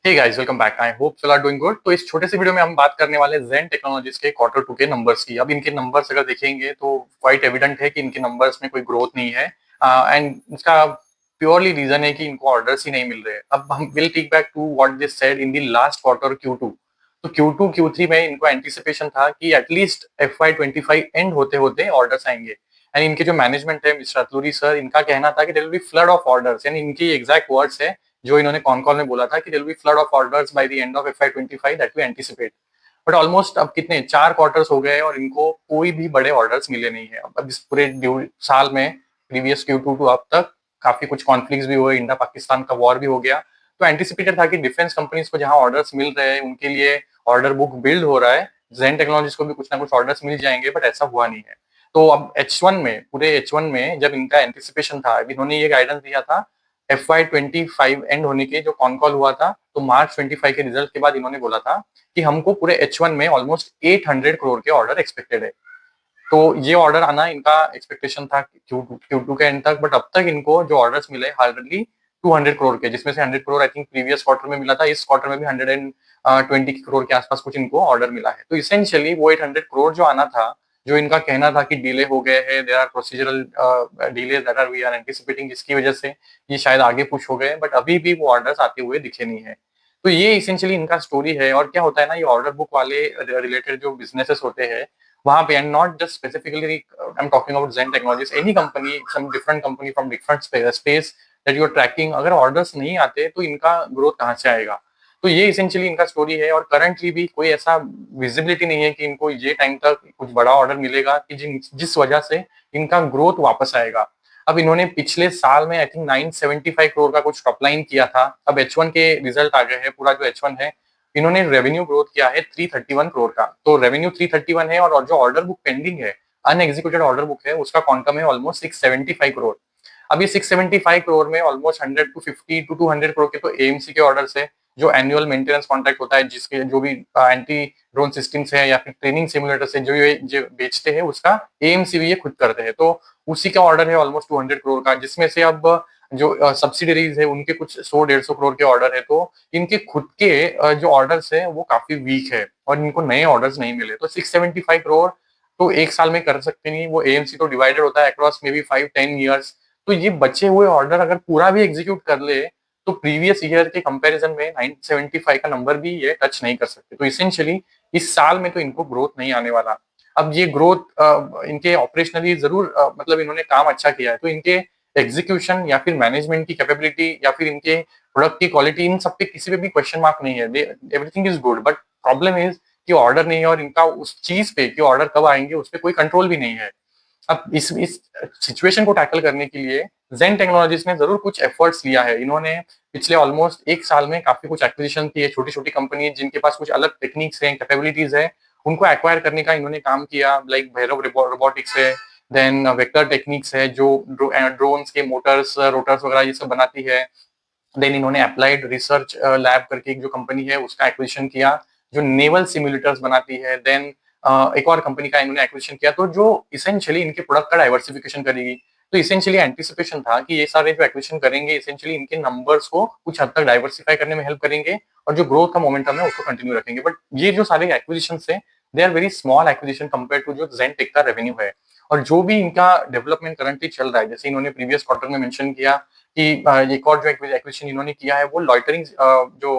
Hey guys, welcome back. I hope you are doing good. तो इस छोटे से वीडियो में हम बात करने वाले ज़ेन टेक्नोलॉजीज के क्वार्टर टू के नंबर्स की। अब इनके नंबर्स अगर देखेंगे तो क्वाइट एविडेंट है कि इनके नंबर्स में कोई ग्रोथ नहीं है एंड इसका प्योरली रीजन है कि इनको ऑर्डर्स ही नहीं मिल रहे। अब हम will take back to what they said in the last quarter Q2। तो Q2 Q3 में इनको एंटिसिपेशन था कि एटलीस्ट FY25 एंड होते होते ऑर्डर्स आएंगे। एंड इनके जो मैनेजमेंट है, मिस्टर अतलूरी सर, इनका कहना था कि there will be flood of orders. यानी इनकी एग्जैक्ट वर्ड्स है जो इन्होंने कॉन कॉल में बोला था कि there will be flood of orders by the end of FY25 that we anticipate. But almost अब कितने 4 क्वार्टर्स हो गए और इनको कोई भी बड़े ऑर्डर्स मिले नहीं है। अब इस पूरे साल में प्रीवियस Q2 टू अब तक काफी कुछ कॉन्फ्लिक्ट्स भी हुए, इंडिया पाकिस्तान का वॉर भी हो गया। तो एंटिसिपेटेड था कि डिफेंस कंपनीज को जहां ऑर्डर्स मिल रहे हैं उनके लिए ऑर्डर बुक बिल्ड हो रहा है, ज़ेन टेक्नोलॉजीज को भी कुछ ना कुछ ऑर्डर्स मिल जाएंगे, बट ऐसा हुआ नहीं है। तो अब H1 में, पूरे H1 में जब इनका एंटिसिपेशन था, इन्होंने ये गाइडेंस दिया था FY25 एंड होने के जो कॉन कॉल हुआ था, तो मार्च 25 के रिजल्ट के बाद इन्होंने बोला था कि हमको पूरे H1 में ऑलमोस्ट 800 करोड़ के ऑर्डर एक्सपेक्टेड है। तो ये ऑर्डर आना इनका एक्सपेक्टेशन था Q2 के एंड तक, बट अब तक इनको जो ऑर्डर्स मिले हार्डली 200 करोड़ के, जिसमें से 100 crore I think previous quarter में मिला था। इस क्वार्टर में भी 120 करोड़ के आसपास कुछ इनको ऑर्डर मिला है। तो इसेंशियली वो 800 करोड़ जो आना था, जो इनका कहना था कि डिले हो गए हैं, there are procedural delay that are we are anticipating, जिसकी वजह से ये शायद आगे पुश हो गए, बट अभी भी वो ऑर्डर्स आते हुए दिखे नहीं है। तो ये इसेंशियली इनका स्टोरी है। और क्या होता है ना, ये ऑर्डर बुक वाले रिलेटेड जो बिजनेसेस होते हैं वहां पे, and not just specifically I am talking about Zen Technologies, any company, some different company from different space that you are tracking, अगर ऑर्डर्स नहीं आते तो इनका ग्रोथ कहाँ से आएगा। तो ये इसेंशियली इनका स्टोरी है। और करंटली भी कोई ऐसा विजिबिलिटी नहीं है कि इनको ये टाइम तक कुछ बड़ा ऑर्डर मिलेगा कि जिस वजह से इनका ग्रोथ वापस आएगा। अब इन्होंने पिछले साल में आई थिंक 975 करोड़ का कुछ टॉप लाइन किया था। अब H1 के रिजल्ट आ गए हैं, पूरा जो H1 है, इन्होंने रेवेन्यू ग्रोथ किया है 331 करोड़ का। तो रेवेन्यू 331 है, और जो ऑर्डर बुक पेंडिंग है, अनएग्जीक्यूटेड ऑर्डर बुक है, उसका क्वांटम है ऑलमोस्ट 675 करोड़। अब ये 675 करोड़ में ऑलमोस्ट 100 to 200 करोड़ के तो एएमसी के ऑर्डर्स है, जो एनुअल मेंटेनेंस कॉन्ट्रैक्ट होता है, जिसके जो भी एंटी ड्रोन सिस्टम्स है या फिर ट्रेनिंग सिमुलेटर्स है, जो बेचते हैं, उसका एएमसी भी ये खुद करते हैं। तो उसी का ऑर्डर है ऑलमोस्ट 200 करोड़ का, जिसमें से अब जो सब्सिडरीज है उनके कुछ 100-150 करोड़ के ऑर्डर है। तो इनके खुद के जो ऑर्डर्स है वो काफी वीक है और इनको नए ऑर्डर्स नहीं मिले। तो 675 करोड़ तो एक साल में कर सकते नहीं, वो एएमसी तो डिवाइडेड होता है अक्रॉस मे बी 5-10 ईयर्स। तो ये बचे हुए ऑर्डर अगर पूरा भी एग्जीक्यूट कर ले तो प्रीवियस ईयर के कंपैरिजन में 975 का नंबर भी ये टच नहीं कर सकते। तो इसेंशियली इस साल में तो इनको ग्रोथ नहीं आने वाला। अब ये ग्रोथ इनके ऑपरेशनली जरूर मतलब इन्होंने काम अच्छा किया है, तो इनके एग्जीक्यूशन या फिर मैनेजमेंट की कैपेबिलिटी या फिर इनके प्रोडक्ट की क्वालिटी, इन सब पे किसी पे भी क्वेश्चन मार्क नहीं है। Everything is good, but problem is कि ऑर्डर नहीं है, और इनका उस चीज पे कि ऑर्डर कब आएंगे उस पे कोई कंट्रोल भी नहीं है। अब इस सिचुएशन को टैकल करने के लिए ज़ेन टेक्नोलॉजीज ने जरूर कुछ एफर्ट्स लिया है। इन्होंने पिछले ऑलमोस्ट एक साल में काफी कुछ एक्विजिशन की है, छोटी छोटी कंपनी जिनके पास कुछ अलग टेक्निक्स हैं, कैपेबिलिटीज है, उनको एक्वायर करने का इन्होंने काम किया। लाइक भैरव रोबोटिक्स है, देन वेक्टर टेक्निक्स है जो ड्रोन्स के मोटर्स, रोटर्स वगैरह ये सब बनाती है। देन इन्होंने अप्लाइड रिसर्च लैब करके एक जो कंपनी है उसका एक्विजिशन किया, जो नेवल सिमुलेटर्स बनाती है। देन एक और कंपनी का इन्होंने एक्विजिशन किया, तो जो इसेंशियली इनके प्रोडक्ट का डाइवर्सिफिकेशन करेगी। तो इसेंशियली एंटिसिपेशन था कि ये सारे जो एक्विजिशन करेंगे इसेंशियली इनके नंबर्स को कुछ हद तक डाइवर्सिफाई करने में हेल्प करेंगे, और जो ग्रोथ का मोमेंटम है उसको कंटिन्यू रखेंगे। बट ये जो सारे एक्विजिशन है, they are very small acquisition compare to जो ज़ेन टेक का रेवेन्यू है। और जो भी इनका डेवलपमेंट करंटली चल रहा है, जैसे इन्होंने प्रीवियस क्वार्टर में मेंशन किया कि एक और जो एक्विजिशन इन्होंने किया है वो लॉइटरिंग जो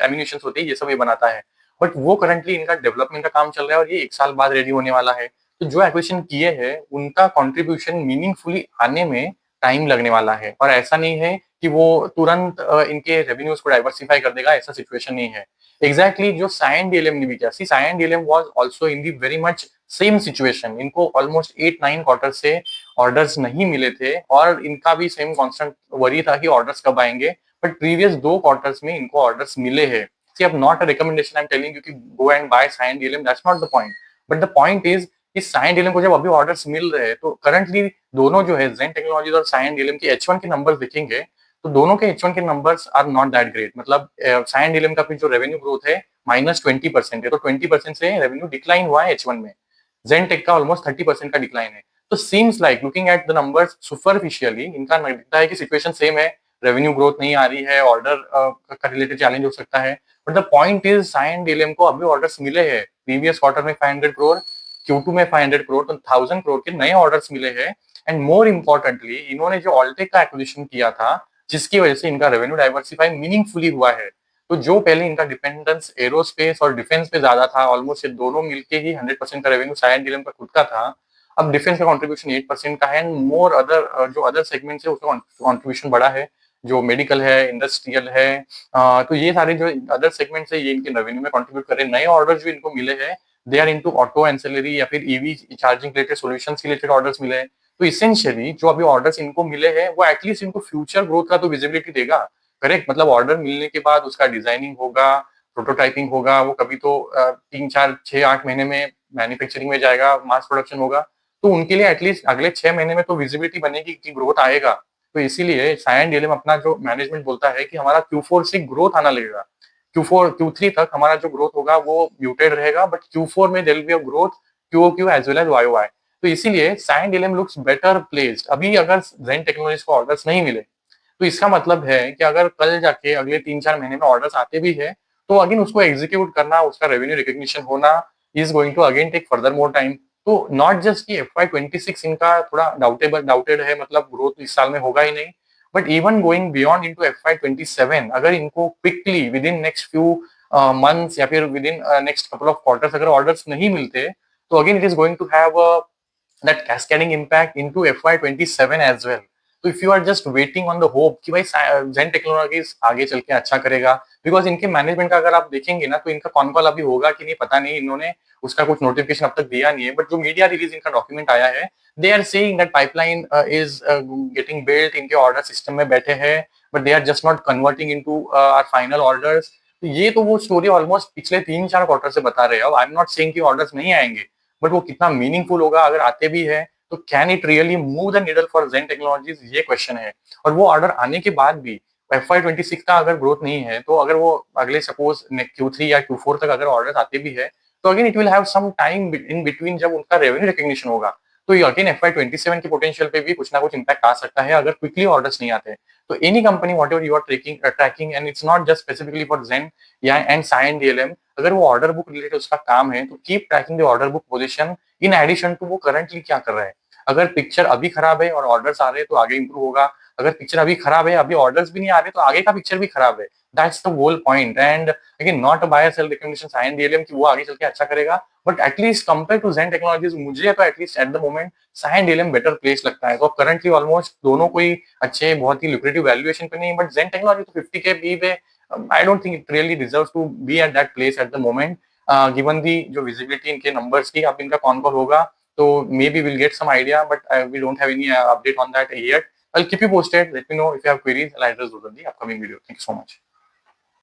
एम्यूनिशंस होती है ये सब ये बनाता है, बट वो करंटली इनका डेवलपमेंट का काम चल रहा है और ये एक साल बाद रेडी होने वाला है। तो जो एक्विजिशन किए हैं उनका कंट्रीब्यूशन मीनिंगफुली आने में टाइम लगने वाला है, और ऐसा नहीं है कि वो तुरंत इनके रेवेन्यूज को डाइवर्सिफाई कर देगा, ऐसा सिचुएशन नहीं है। एग्जैक्टली जो साइन डीएलएम ने भी किया, see Cyient DLM was also in the very much same situation. इनको ऑलमोस्ट 8-9 क्वार्टर से ऑर्डर्स नहीं मिले थे, और इनका भी सेम कांस्टेंट वरी था कि ऑर्डर्स कब आएंगे। बट प्रीवियस 2 क्वार्टर्स में इनको ऑर्डर्स मिले हैं। सी अब not a recommendation I am telling you कि go and buy Cyient DLM, that's not the point. But the point is कि साइन डीएलएम को जब अभी ऑर्डर्स मिल रहे हैं, तो करंटली दोनों जो है ज़ेन टेक्नोलॉजीज और साइन डीएलएम के H1 के नंबर्स देखेंगे तो दोनों के H1 के numbers are not that great. मतलब साइन डीएलएम का भी जो रेवेन्यू ग्रोथ है -20% है, तो 20% से रेवेन्यू डिक्लाइन हुआ है H1 में। ज़ेन टेक का ऑलमोस्ट 30% का डिक्लाइन है। तो seems like looking at the numbers superficially इनका दिखता है कि सिचुएशन सेम है, रेवेन्यू ग्रोथ नहीं आ रही है, ऑर्डर का रिलेटेड चैलेंज हो सकता है। But the point is sine DLM को अभी ऑर्डर्स मिले हैं, प्रीवियस क्वार्टर में 500 करोड़, Q2 में 500 करोड़, तो 1000 करोड़ के नए ऑर्डर्स मिले हैं। एंड मोर इम्पोर्टेंटली इन्होंने जो ऑल्टेक का एक्विजिशन किया था, जिसकी वजह से इनका रेवेन्यू डाइवर्सिफाई मीनिंगफुली हुआ है। तो जो पहले इनका डिपेंडेंस एरोस्पेस और डिफेंस पे ज्यादा था, ऑलमोस्ट ये दोनों मिलके ही 100% का रेवेन्यू साइन डीएलएम का खुद का था, अब डिफेंस का कंट्रीब्यूशन 8% का है, एंड मोर अदर जो अदर सेगमेंट्स है उसका कंट्रीब्यूशन बड़ा है, जो मेडिकल है, इंडस्ट्रियल है। तो ये सारे जो अदर सेगमेंट्स है ये इनके रेवेन्यू में कंट्रीब्यूट कर रहे हैं। नए ऑर्डर जो इनको मिले हैं, they are into auto ancillary या फिर ईवी चार्जिंग रिलेटेड सॉल्यूशंस के रिलेटेड ऑर्डर्स मिले हैं। तो इसेंशियली जो अभी ऑर्डर्स इनको मिले हैं वो एटलीस्ट इनको फ्यूचर ग्रोथ का तो विजिबिलिटी देगा। करेक्ट, मतलब ऑर्डर मिलने के बाद उसका डिजाइनिंग होगा, प्रोटोटाइपिंग होगा, वो कभी तो 3, 4, 6, 8 महीने में मैन्युफैक्चरिंग में जाएगा, मास प्रोडक्शन होगा। तो उनके लिए एटलीस्ट अगले 6 महीने में तो विजिबिलिटी बनेगी कि ग्रोथ आएगा। तो इसीलिए साइन डीएलएम अपना जो मैनेजमेंट बोलता है कि हमारा Q4 से ग्रोथ आना लगेगा। Q3 तक हमारा जो ग्रोथ होगा वो म्यूटेड रहेगा, बट Q4 में there will be a growth QoQ as well as YoY। तो इसीलिए Cyient DLM looks better placed. अभी अगर जेन टेक्नोलॉजीज को ऑर्डर्स नहीं मिले तो इसका मतलब है कि अगर कल जाके अगले 3, 4 महीने में ऑर्डर्स आते भी है तो अगेन उसको एग्जीक्यूट करना, उसका रेवेन्यू रिकग्निशन होना is going to again take further more time. तो नॉट जस्ट कि FY26 इनका थोड़ा डाउटेड है, मतलब ग्रोथ इस साल में होगा ही नहीं, but even going beyond into FY27 अगर इनको quickly within next few months या फिर within next couple of quarters अगर ऑर्डर्स नहीं मिलते, तो again it is going to have that cascading impact into FY27 as well. तो if you are just waiting on the hope कि भाई जेन technologies आगे चल के अच्छा करेगा, बिकॉज इनके मैनेजमेंट का अगर आप देखेंगे ना तो इनका कॉन कॉल अभी होगा कि नहीं पता नहीं, इन्होंने उसका कुछ नोटिफिकेशन अब तक दिया नहीं है, बट जो मीडिया रिलीज इनका डॉक्यूमेंट आया है, they are saying that pipeline is getting built, इनके ऑर्डर सिस्टम में बैठे हैं, but they are just not converting into our final orders. तो ये तो वो स्टोरी ऑलमोस्ट पिछले 3, 4 क्वार्टर से बता रहे हैं। अब आई एम नॉट सेइंग कि ऑर्डर्स नहीं आएंगे, बट वो कितना मीनिंगफुल होगा अगर आते भी है, तो can it really move the needle for Zen Technologies, ये क्वेश्चन है। और वो ऑर्डर आने के बाद भी FY26 का अगर ग्रोथ नहीं है, तो अगर वो अगले सपोज Q3 या Q4 तक अगर ऑर्डर आते भी है, तो again it will have some time in between जब उनका रेवेन्यू रिकग्निशन होगा। तो ये अगेन FY27 के पोटेंशियल पे भी कुछ ना कुछ इम्पैक्ट आ सकता है अगर क्विकली ऑर्डर्स नहीं आते। तो any company whatever you are tracking and it's not just specifically for Zen या एंड साइन डीएलएम, अगर वो ऑर्डर बुक रिलेटेड उसका काम है तो keep tracking the order book position in addition to वो करंटली क्या कर रहा है। अगर पिक्चर अभी खराब है और ऑर्डर्स आ रहे हैं तो आगे इंप्रूव होगा, अगर पिक्चर अभी खराब है, अभी ऑर्डर्स भी नहीं आ रहे, तो आगे का पिक्चर भी खराब है। That's the whole point. And again not a buy sell recommendation Cyient DLM कि वो आगे चल के अच्छा करेगा, but at least compare to Zen Technologies मुझे तो at least at the moment Cyient DLM better place लगता है। तो करंटली ऑलमोस्ट दोनों कोई अच्छे बहुत ही लुक्रेटिव वैल्यूएशन पे नहीं, बट जेन टेक्नोलॉजी तो 50K पी पे I don't think it really deserves to be at that place at the moment, given the जो विजिबिलिटी इनके नंबर्स की। अब इनका कॉन कॉल होगा तो maybe we'll get some idea, but we don't have any update on that yet. I'll keep you posted. Let me know if you have queries. I'll address those in the upcoming video. Thank you so much.